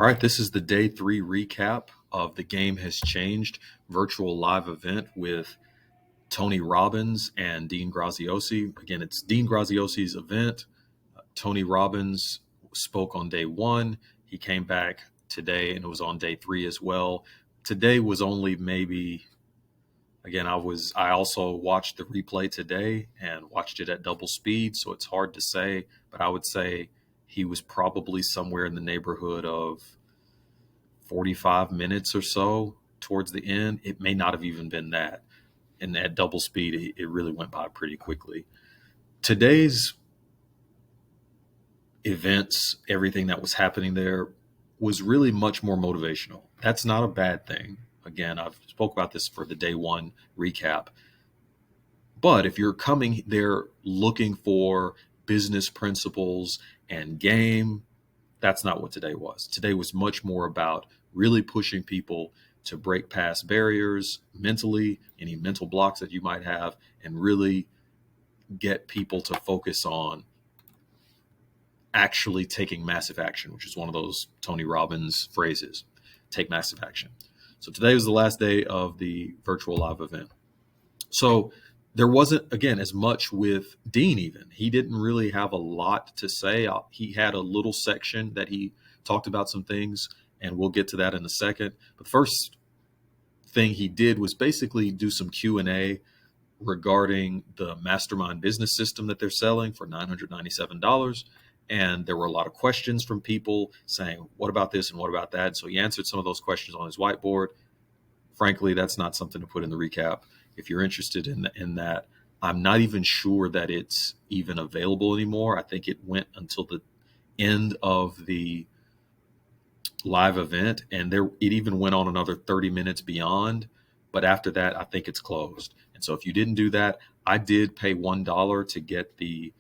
All right, this is the day 3 recap of The Game Has Changed virtual live event with Tony Robbins and Dean Graziosi. Again, it's Dean Graziosi's event. Tony Robbins spoke on day 1. He came back today and it was on day 3 as well. Today was only maybe, again, I also watched the replay today and watched it at double speed, so it's hard to say, but I would say he was probably somewhere in the neighborhood of 45 minutes or so towards the end. It may not have even been that. And at double speed, it really went by pretty quickly. Today's events, everything that was happening there was really much more motivational. That's not a bad thing. Again, I've spoke about this for the day 1 recap. But if you're coming there looking for business principles and game, that's not what today was. Today was much more about really pushing people to break past barriers mentally, any mental blocks that you might have, and really get people to focus on actually taking massive action, which is one of those Tony Robbins phrases, take massive action. So today was the last day of the virtual live event. So there wasn't, again, as much with Dean even. He didn't really have a lot to say. He had a little section that he talked about some things, and we'll get to that in a second. But the first thing he did was basically do some Q&A regarding the mastermind business system that they're selling for $997. And there were a lot of questions from people saying, what about this and what about that? So he answered some of those questions on his whiteboard. Frankly, that's not something to put in the recap. If you're interested in that, I'm not even sure that it's even available anymore. I think it went until the end of the live event, and it even went on another 30 minutes beyond. But after that, I think it's closed. And so if you didn't do that, I did pay $1 to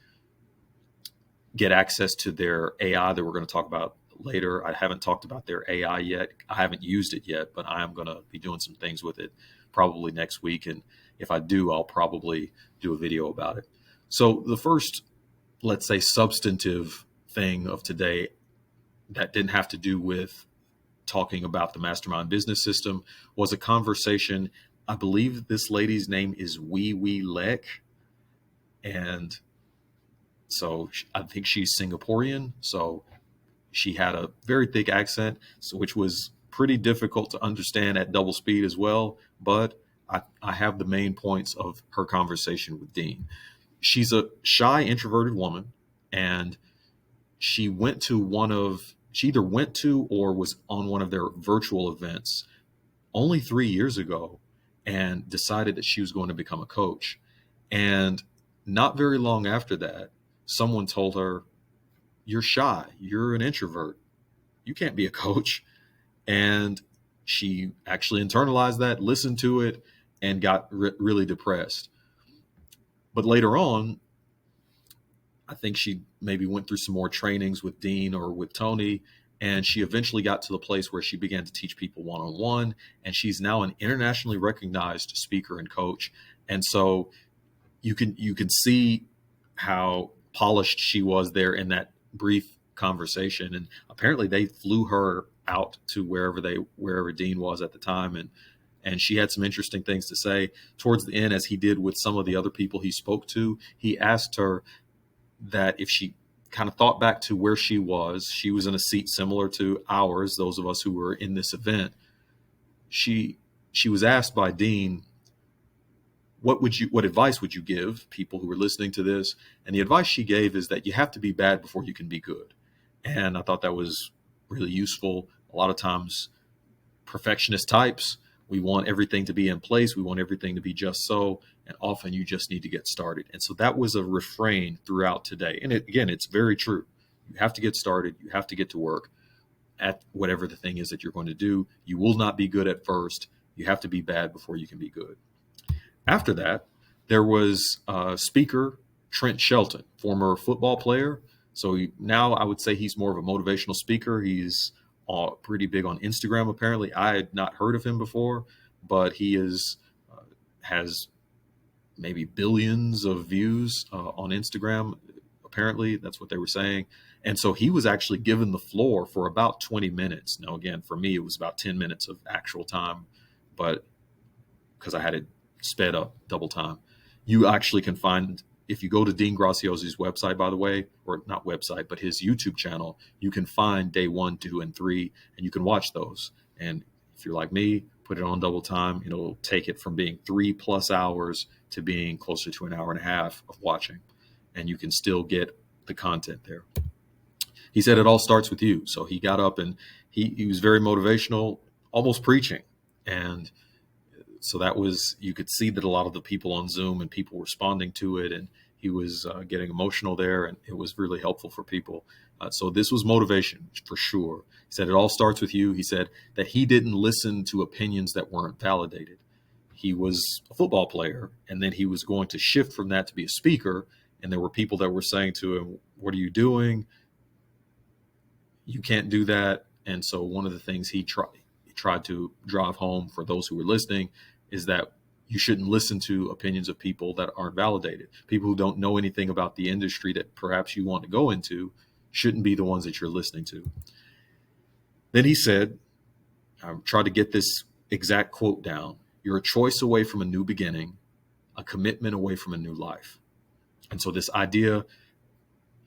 get access to their AI that we're going to talk about later. I haven't talked about their AI yet. I haven't used it yet, but I am going to be doing some things with it probably next week. And if I do, I'll probably do a video about it. So the first, let's say, substantive thing of today that didn't have to do with talking about the mastermind business system was a conversation. I believe this lady's name is Wee Lek. And so I think she's Singaporean. So she had a very thick accent, which was pretty difficult to understand at double speed as well. But I have the main points of her conversation with Dean. She's a shy, introverted woman, and she either went to or was on one of their virtual events only 3 years ago and decided that she was going to become a coach. And not very long after that, someone told her, you're shy, you're an introvert, you can't be a coach. And she actually internalized that, listened to it, and got really depressed. But later on, I think she maybe went through some more trainings with Dean or with Tony, and she eventually got to the place where she began to teach people one-on-one, and she's now an internationally recognized speaker and coach. And so you can see how polished she was there in that brief conversation. And apparently they flew her out to wherever Dean was at the time, and she had some interesting things to say towards the end, as he did with some of the other people he spoke to. He asked her that if she kind of thought back to where she was in a seat similar to ours, those of us who were in this event. She was asked by Dean, what advice would you give people who were listening to this? And the advice she gave is that you have to be bad before you can be good. And I thought that was really useful. A lot of times, perfectionist types, we want everything to be in place. We want everything to be just so. And often you just need to get started. And so that was a refrain throughout today. And again, it's very true. You have to get started. You have to get to work at whatever the thing is that you're going to do. You will not be good at first. You have to be bad before you can be good. After that, there was speaker Trent Shelton, former football player. So now I would say he's more of a motivational speaker. He's pretty big on Instagram, apparently. I had not heard of him before, but he has maybe billions of views on Instagram, apparently that's what they were saying. And so he was actually given the floor for about 20 minutes. Now, again, for me, it was about 10 minutes of actual time, but because I had it sped up double time. You actually can find, if you go to Dean Graziosi's website, by the way, or not website, but his YouTube channel, you can find day 1, 2, and 3, and you can watch those. And if you're like me, put it on double time, it'll take it from being 3+ hours to being closer to an hour and a half of watching. And you can still get the content there. He said it all starts with you. So he got up and he was very motivational, almost preaching. And so that was, you could see that a lot of the people on Zoom and people responding to it, and he was getting emotional there, and it was really helpful for people. So this was motivation for sure. He said it all starts with you. He said that he didn't listen to opinions that weren't validated. He was a football player, and then he was going to shift from that to be a speaker, and there were people that were saying to him, "What are you doing? You can't do that." And so one of the things he tried to drive home for those who were listening is that you shouldn't listen to opinions of people that aren't validated. People who don't know anything about the industry that perhaps you want to go into shouldn't be the ones that you're listening to. Then he said, I tried to get this exact quote down: "You're a choice away from a new beginning, a commitment away from a new life." And so this idea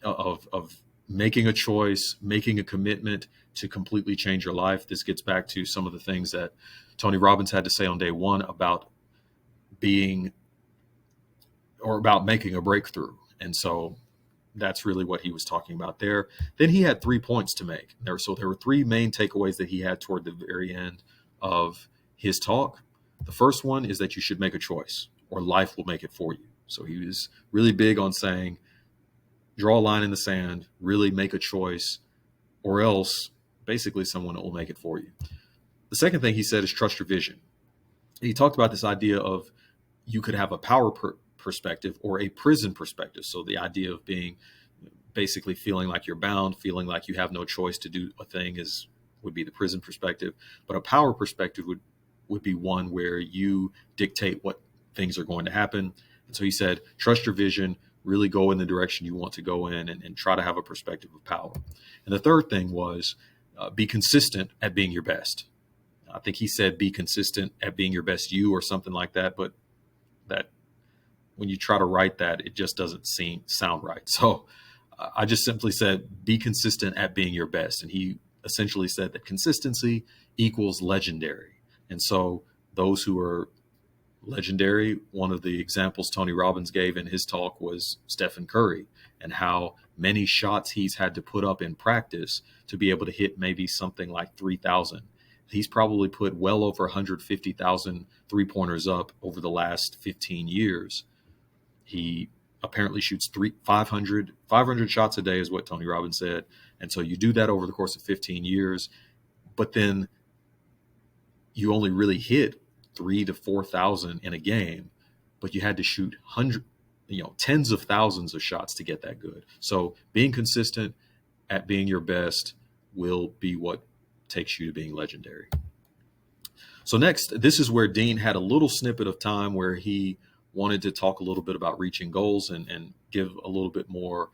of making a choice, making a commitment to completely change your life. This gets back to some of the things that Tony Robbins had to say on day 1 about being, or about making a breakthrough. And so that's really what he was talking about there. Then he had 3 points to make there. So there were 3 main takeaways that he had toward the very end of his talk. The first one is that you should make a choice, or life will make it for you. So he was really big on saying, draw a line in the sand, really make a choice, or else basically someone will make it for you. The second thing he said is trust your vision. He talked about this idea of you could have a power perspective or a prison perspective. So the idea of being basically feeling like you're bound, feeling like you have no choice to do a thing would be the prison perspective. But a power perspective would be one where you dictate what things are going to happen. And so he said, trust your vision, really go in the direction you want to go in, and try to have a perspective of power. And the third thing was be consistent at being your best. I think he said be consistent at being your best you, or something like that. But that, when you try to write that, it just doesn't sound right. So I just simply said be consistent at being your best. And he essentially said that consistency equals legendary. And so those who are legendary, one of the examples Tony Robbins gave in his talk was Stephen Curry, and how many shots he's had to put up in practice to be able to hit maybe something like 3,000. He's probably put well over 150,000 3-pointers up over the last 15 years. He apparently shoots 500 shots a day is what Tony Robbins said. And so you do that over the course of 15 years, but then you only really hit 3,000 to 4,000 in a game, but you had to shoot tens of thousands of shots to get that good. So being consistent at being your best will be what takes you to being legendary. So next, this is where Dean had a little snippet of time where he wanted to talk a little bit about reaching goals and give a little bit more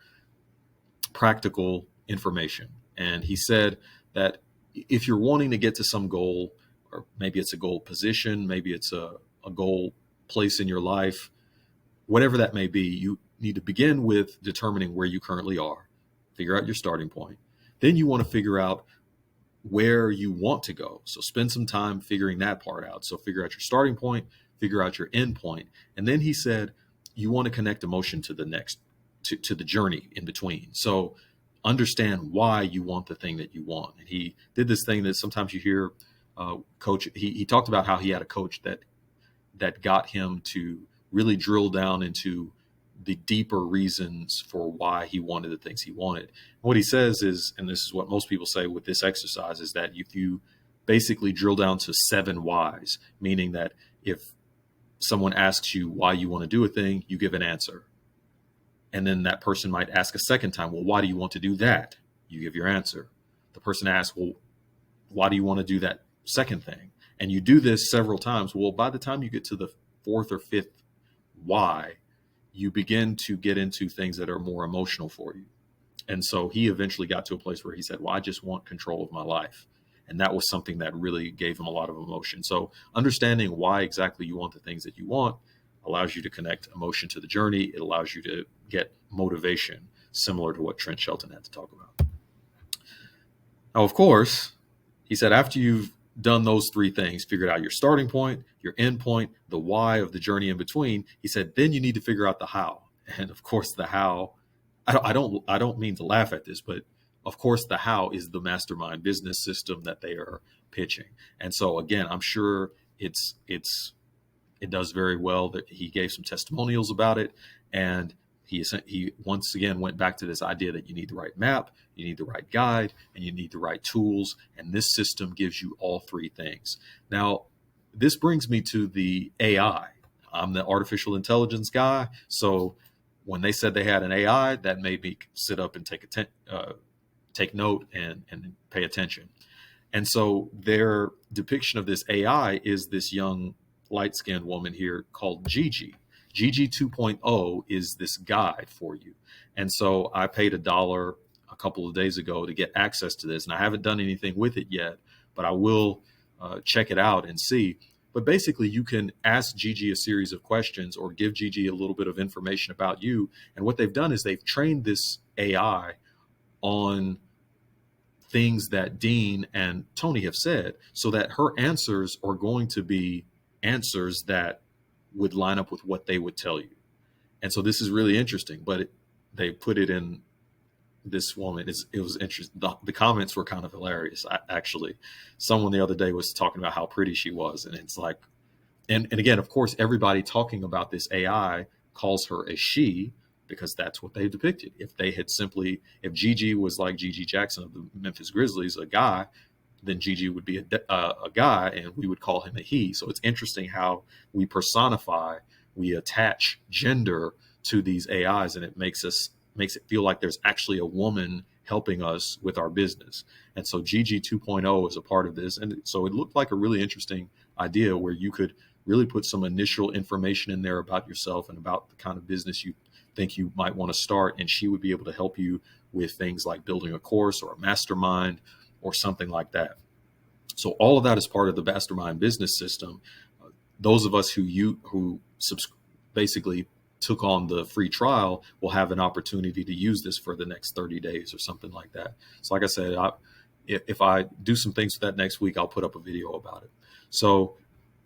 practical information. And he said that if you're wanting to get to some goal, or maybe it's a goal position, maybe it's a goal place in your life, whatever that may be, you need to begin with determining where you currently are, figure out your starting point. Then you want to figure out where you want to go. So spend some time figuring that part out. So figure out your starting point, figure out your end point. And then he said, you want to connect emotion to the next, to the journey in between. So understand why you want the thing that you want. And he did this thing that sometimes you hear coach. He talked about how he had a coach that got him to really drill down into the deeper reasons for why he wanted the things he wanted. And what he says is, and this is what most people say with this exercise, is that if you basically drill down to 7 whys, meaning that if someone asks you why you want to do a thing, you give an answer. And then that person might ask a second time, well, why do you want to do that? You give your answer. The person asks, well, why do you want to do that second thing? And you do this several times. Well, by the time you get to the 4th or 5th why, you begin to get into things that are more emotional for you. And so he eventually got to a place where he said, well, I just want control of my life. And that was something that really gave him a lot of emotion. So understanding why exactly you want the things that you want allows you to connect emotion to the journey. It allows you to get motivation, similar to what Trent Shelton had to talk about. Now, of course, he said, after you've done those three things, figured out your starting point, your end point, the why of the journey in between, he said, then you need to figure out the how. And of course, the how, I don't mean to laugh at this, but of course, the how is the mastermind business system that they are pitching. And so again, I'm sure it does very well. That he gave some testimonials about it, and he once again went back to this idea that you need the right map, you need the right guide, and you need the right tools. And this system gives you all three things. Now, this brings me to the AI. I'm the artificial intelligence guy, so when they said they had an AI, that made me sit up and take note and pay attention. And so their depiction of this AI is this young light-skinned woman here called Gigi. Gigi 2.0 is this guide for you. And so I paid $1 a couple of days ago to get access to this, and I haven't done anything with it yet, but I will check it out and see. But basically, you can ask Gigi a series of questions or give Gigi a little bit of information about you. And what they've done is they've trained this AI on things that Dean and Tony have said, so that her answers are going to be answers that would line up with what they would tell you. And so this is really interesting, but they put it in this woman. It was interesting. The comments were kind of hilarious. Actually, someone the other day was talking about how pretty she was. And it's like, and again, of course, everybody talking about this AI calls her a she, because that's what they depicted. If Gigi was like Gigi Jackson of the Memphis Grizzlies, a guy, then Gigi would be a guy, and we would call him a he. So it's interesting how we personify, we attach gender to these AIs, and it makes it feel like there's actually a woman helping us with our business. And so Gigi 2.0 is a part of this. And so it looked like a really interesting idea where you could really put some initial information in there about yourself and about the kind of business you think you might want to start. And she would be able to help you with things like building a course or a mastermind or something like that. So all of that is part of the mastermind business system. Those of us who basically took on the free trial will have an opportunity to use this for the next 30 days or something like that. So like I said, if I do some things with that next week, I'll put up a video about it. So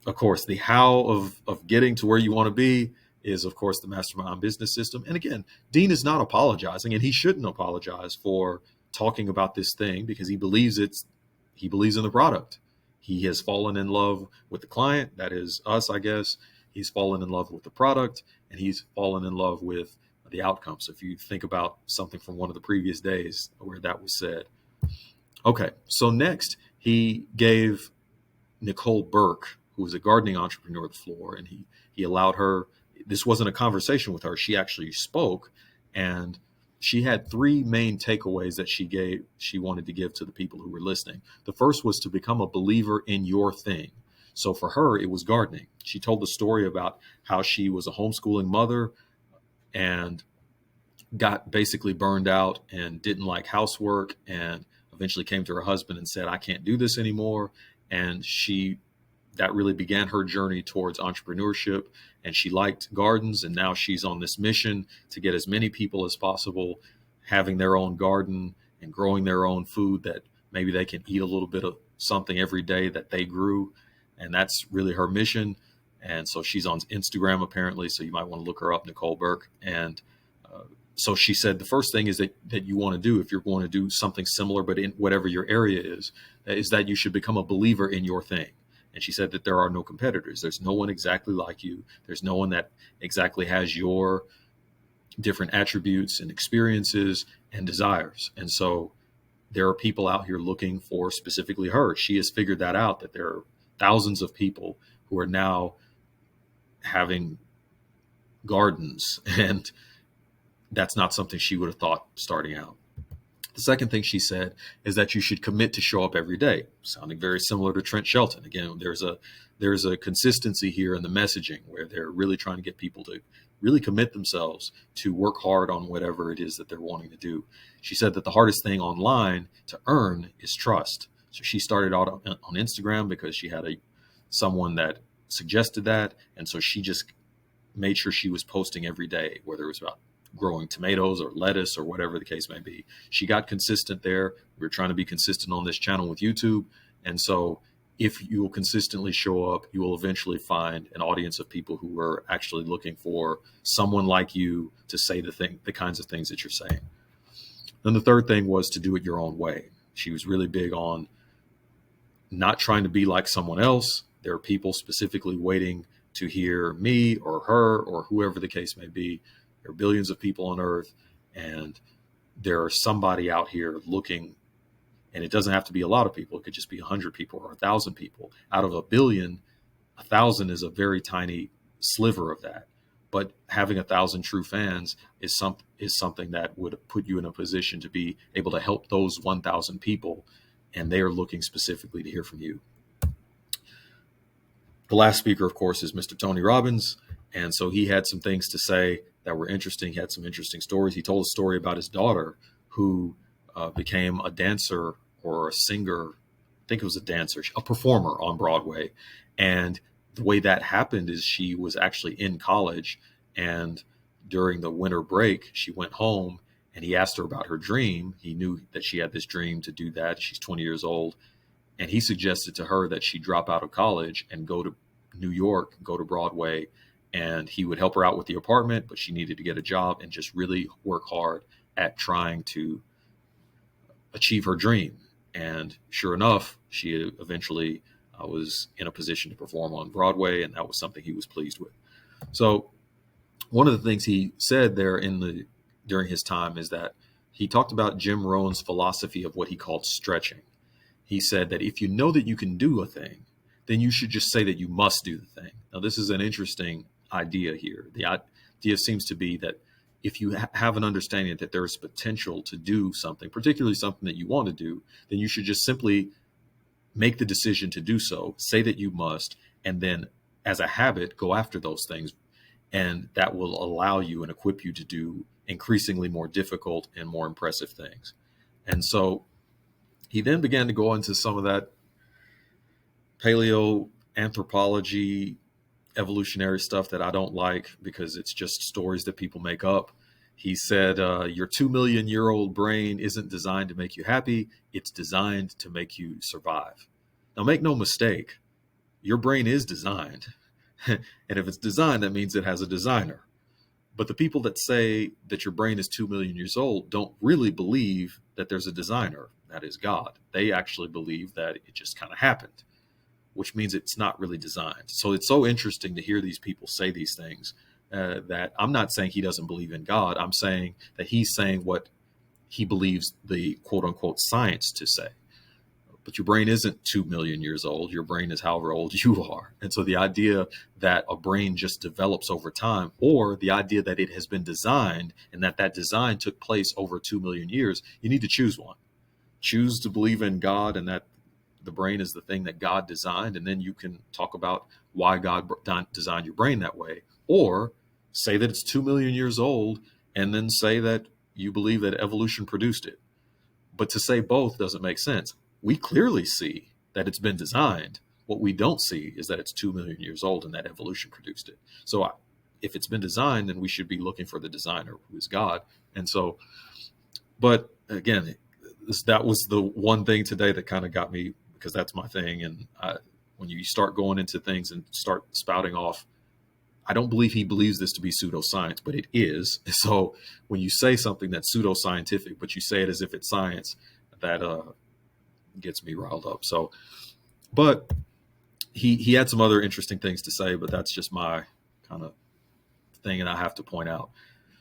of course, the how of getting to where you want to be is, of course, the mastermind business system. And again, Dean is not apologizing, and he shouldn't apologize for talking about this thing, because he believes in the product. He has fallen in love with the client. That is us, I guess. He's fallen in love with the product, and he's fallen in love with the outcome. So if you think about something from one of the previous days where that was said. Okay, so next he gave Nicole Burke, who was a gardening entrepreneur, the floor, and he allowed her. This wasn't a conversation with her. She actually spoke, and she had three main takeaways that she wanted to give to the people who were listening. The first was to become a believer in your thing. So for her, it was gardening. She told the story about how she was a homeschooling mother and got basically burned out and didn't like housework, and eventually came to her husband and said, I can't do this anymore. And that really began her journey towards entrepreneurship, and she liked gardens. And now she's on this mission to get as many people as possible having their own garden and growing their own food that maybe they can eat a little bit of something every day that they grew. And that's really her mission. And so she's on Instagram, apparently. So you might want to look her up, Nicole Burke. And so she said the first thing is that you want to do, if you're going to do something similar, but in whatever your area is that you should become a believer in your thing. And she said that there are no competitors. There's no one exactly like you. There's no one that exactly has your different attributes and experiences and desires. And so there are people out here looking for specifically her. She has figured that out, that there are thousands of people who are now having gardens, and that's not something she would have thought starting out. The second thing she said is that you should commit to show up every day, sounding very similar to Trent Shelton. Again, there's a consistency here in the messaging where they're really trying to get people really commit themselves to work hard on whatever it is that they're wanting to do. She said that the hardest thing online to earn is trust. So she started out on Instagram because she had someone that suggested that, and so she just made sure she was posting every day, whether it was about growing tomatoes or lettuce or whatever the case may be. She got consistent there. We were trying to be consistent on this channel with YouTube. And so if you will consistently show up, you will eventually find an audience of people who are actually looking for someone like you to say the kinds of things that you're saying. Then the third thing was to do it your own way. She was really big on not trying to be like someone else. There are people specifically waiting to hear me or her or whoever the case may be. There are billions of people on earth, and there are somebody out here looking, and it doesn't have to be a lot of people. It could just be 100 people or 1,000 people. Out of a billion, 1,000 is a very tiny sliver of that. But having 1,000 true fans is something that would put you in a position to be able to help those 1,000 people, and they are looking specifically to hear from you. The last speaker, of course, is Mr. Tony Robbins. And so he had some things to say that were interesting. He had some interesting stories. He told a story about his daughter who became a dancer or a singer. I think it was a dancer, a performer on Broadway. And the way that happened is she was actually in college, and during the winter break, she went home and he asked her about her dream. He knew that she had this dream to do that. She's 20 years old. And he suggested to her that she drop out of college and go to New York, go to Broadway, and he would help her out with the apartment, but she needed to get a job and just really work hard at trying to achieve her dream. And sure enough, she eventually was in a position to perform on Broadway, and that was something he was pleased with. So one of the things he said there during his time is that he talked about Jim Rohn's philosophy of what he called stretching. He said that if you know that you can do a thing, then you should just say that you must do the thing. Now, this is an interesting idea here. The idea seems to be that if you have an understanding that there is potential to do something, particularly something that you want to do, then you should just simply make the decision to do so, say that you must, and then as a habit, go after those things. And that will allow you and equip you to do increasingly more difficult and more impressive things. And so he then began to go into some of that paleoanthropology, evolutionary stuff that I don't like because it's just stories that people make up. He said, your 2 million year old brain isn't designed to make you happy. It's designed to make you survive. Now, make no mistake, your brain is designed. And if it's designed, that means it has a designer. But the people that say that your brain is 2 million years old don't really believe that there's a designer, that is God. They actually believe that it just kind of happened, which means it's not really designed. So it's so interesting to hear these people say these things that I'm not saying he doesn't believe in God. I'm saying that he's saying what he believes the quote unquote science to say. But your brain isn't 2 million years old. Your brain is however old you are. And so the idea that a brain just develops over time, or the idea that it has been designed and that design took place over 2 million years, you need to choose one. Choose to believe in God and that the brain is the thing that God designed, and then you can talk about why God designed your brain that way. Or say that it's 2 million years old and then say that you believe that evolution produced it. But to say both doesn't make sense. We clearly see that it's been designed. What we don't see is that it's 2 million years old and that evolution produced it. So if it's been designed, then we should be looking for the designer, who is God. And so, but again, that was the one thing today that kind of got me, because that's my thing. And when you start going into things and start spouting off, I don't believe he believes this to be pseudoscience, but it is. So when you say something that's pseudoscientific, but you say it as if it's science, that gets me riled up. So, but he had some other interesting things to say, but that's just my kind of thing, and I have to point out.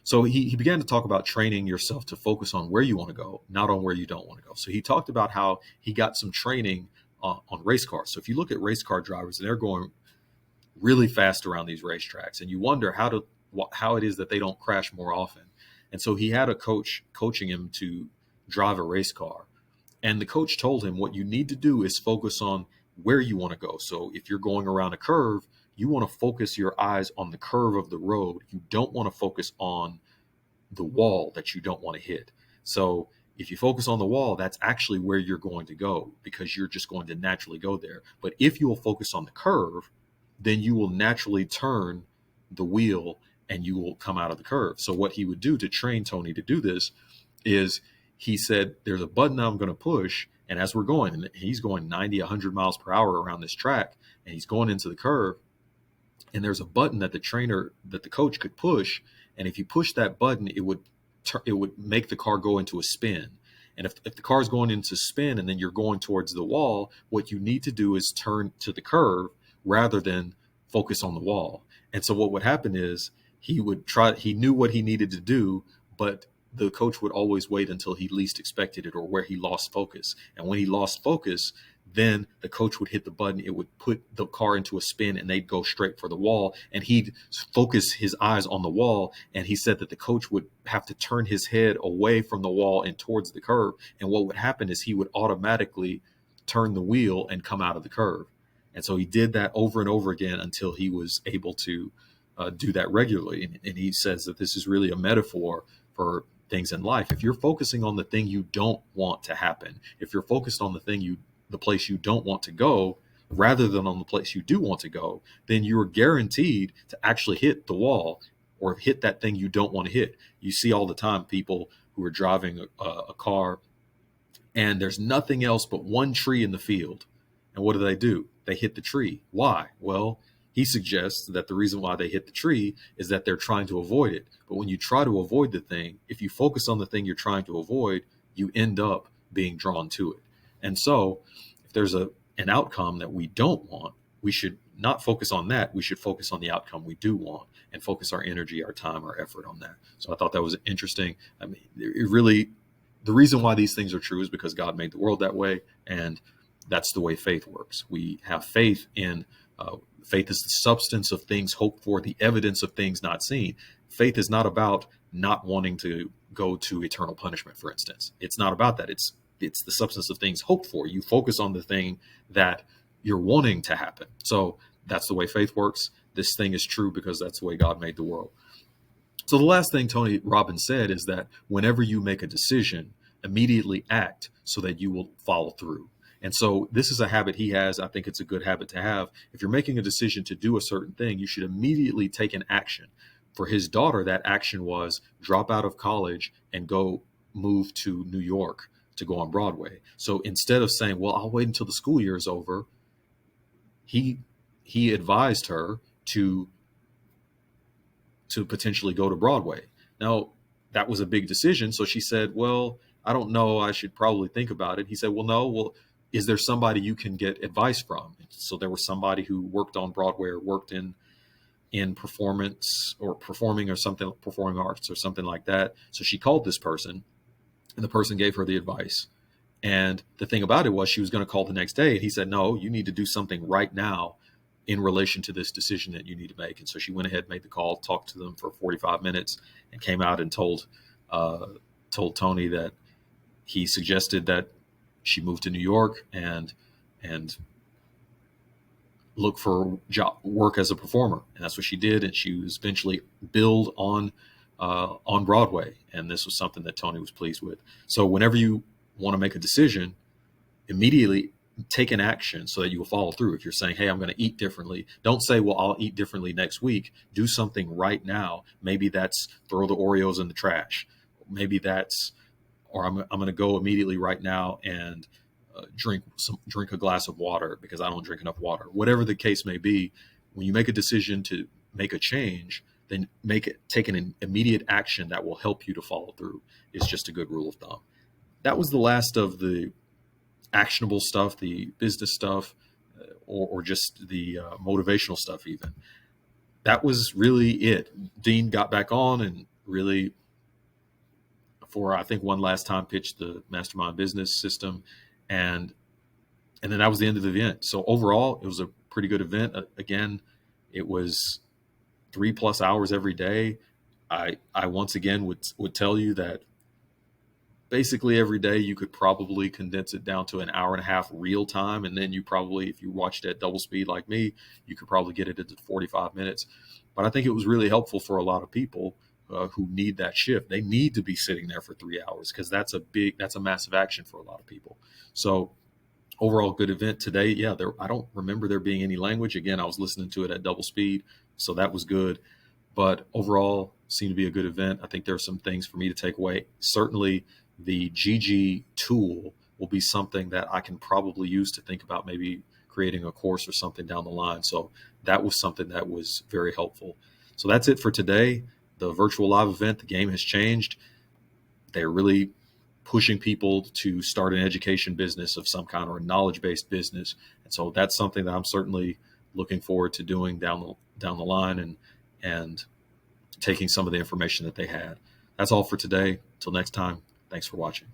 So he began to talk about training yourself to focus on where you want to go, not on where you don't want to go. So he talked about how he got some training on race cars. So if you look at race car drivers, and they're going really fast around these racetracks, and you wonder how it is that they don't crash more often. And so he had a coach coaching him to drive a race car. And the coach told him what you need to do is focus on where you want to go. So if you're going around a curve, you want to focus your eyes on the curve of the road. You don't want to focus on the wall that you don't want to hit. So if you focus on the wall, that's actually where you're going to go, because you're just going to naturally go there. But if you will focus on the curve, then you will naturally turn the wheel and you will come out of the curve. So what he would do to train Tony to do this is, he said, there's a button I'm going to push. And as we're going, and he's going 90, 100 miles per hour around this track, and he's going into the curve, and there's a button that the coach could push. And if you push that button, it would make the car go into a spin. And if the car is going into spin and then you're going towards the wall, what you need to do is turn to the curve rather than focus on the wall. And so what would happen is, he knew what he needed to do, but the coach would always wait until he least expected it, or where he lost focus. And when he lost focus, then the coach would hit the button. It would put the car into a spin and they'd go straight for the wall, and he'd focus his eyes on the wall. And he said that the coach would have to turn his head away from the wall and towards the curve. And what would happen is, he would automatically turn the wheel and come out of the curve. And so he did that over and over again until he was able to do that regularly. And he says that this is really a metaphor for things in life. If you're focusing on the thing you don't want to happen, if you're focused on the place you don't want to go, rather than on the place you do want to go, then you're guaranteed to actually hit the wall or hit that thing you don't want to hit. You see all the time people who are driving a car, and there's nothing else but one tree in the field. And what do? They hit the tree. Why? Well, he suggests that the reason why they hit the tree is that they're trying to avoid it. But when you try to avoid the thing, if you focus on the thing you're trying to avoid, you end up being drawn to it. And so if there's an outcome that we don't want, we should not focus on that. We should focus on the outcome we do want, and focus our energy, our time, our effort on that. So I thought that was interesting. I mean, the reason why these things are true is because God made the world that way. And that's the way faith works. We have faith in, faith is the substance of things hoped for, the evidence of things not seen. Faith is not about not wanting to go to eternal punishment, for instance. It's not about that. It's the substance of things hoped for. You focus on the thing that you're wanting to happen. So that's the way faith works. This thing is true because that's the way God made the world. So the last thing Tony Robbins said is that whenever you make a decision, immediately act so that you will follow through. And so this is a habit he has. I think it's a good habit to have. If you're making a decision to do a certain thing, you should immediately take an action. For his daughter, that action was drop out of college and go move to New York to go on Broadway. So instead of saying, well, I'll wait until the school year is over, he advised her to potentially go to Broadway. Now, that was a big decision. So she said, well, I don't know, I should probably think about it. He said, well, no, is there somebody you can get advice from? So there was somebody who worked on Broadway or worked in performance or performing or something, performing arts or something like that. So she called this person, and the person gave her the advice. And the thing about it was, she was going to call the next day. And he said, no, you need to do something right now in relation to this decision that you need to make. And so she went ahead, made the call, talked to them for 45 minutes, and came out and told Tony that he suggested that she moved to New York and look for work as a performer. And that's what she did. And she was eventually billed on Broadway. And this was something that Tony was pleased with. So whenever you want to make a decision, immediately take an action so that you will follow through. If you're saying, hey, I'm going to eat differently, don't say, well, I'll eat differently next week. Do something right now. Maybe that's throw the Oreos in the trash. Maybe that's, or I'm going to go immediately right now and drink a glass of water because I don't drink enough water. Whatever the case may be, when you make a decision to make a change, then take an immediate action that will help you to follow through. Is just a good rule of thumb. That was the last of the actionable stuff, the business stuff, or just the motivational stuff even. That was really it. Dean got back on and really, for I think one last time, pitched the mastermind business system, and then that was the end of the event. So overall, it was a pretty good event. Again, it was 3+ hours every day. I once again would tell you that basically every day. You could probably condense it down to an hour and a half real time. And then you probably, if you watched at double speed like me, you could probably get it into 45 minutes. But I think it was really helpful for a lot of people who need that shift. They need to be sitting there for 3 hours because that's a massive action for a lot of people. So overall good event today. Yeah, I don't remember there being any language. Again, I was listening to it at double speed, so that was good. But overall, seemed to be a good event. I think there are some things for me to take away. Certainly, the GG tool will be something that I can probably use to think about maybe creating a course or something down the line. So that was something that was very helpful. So that's it for today. The virtual live event, the game has changed. They're really pushing people to start an education business of some kind or a knowledge-based business. And so that's something that I'm certainly looking forward to doing down the line and taking some of the information that they had. That's all for today. Till next time, thanks for watching.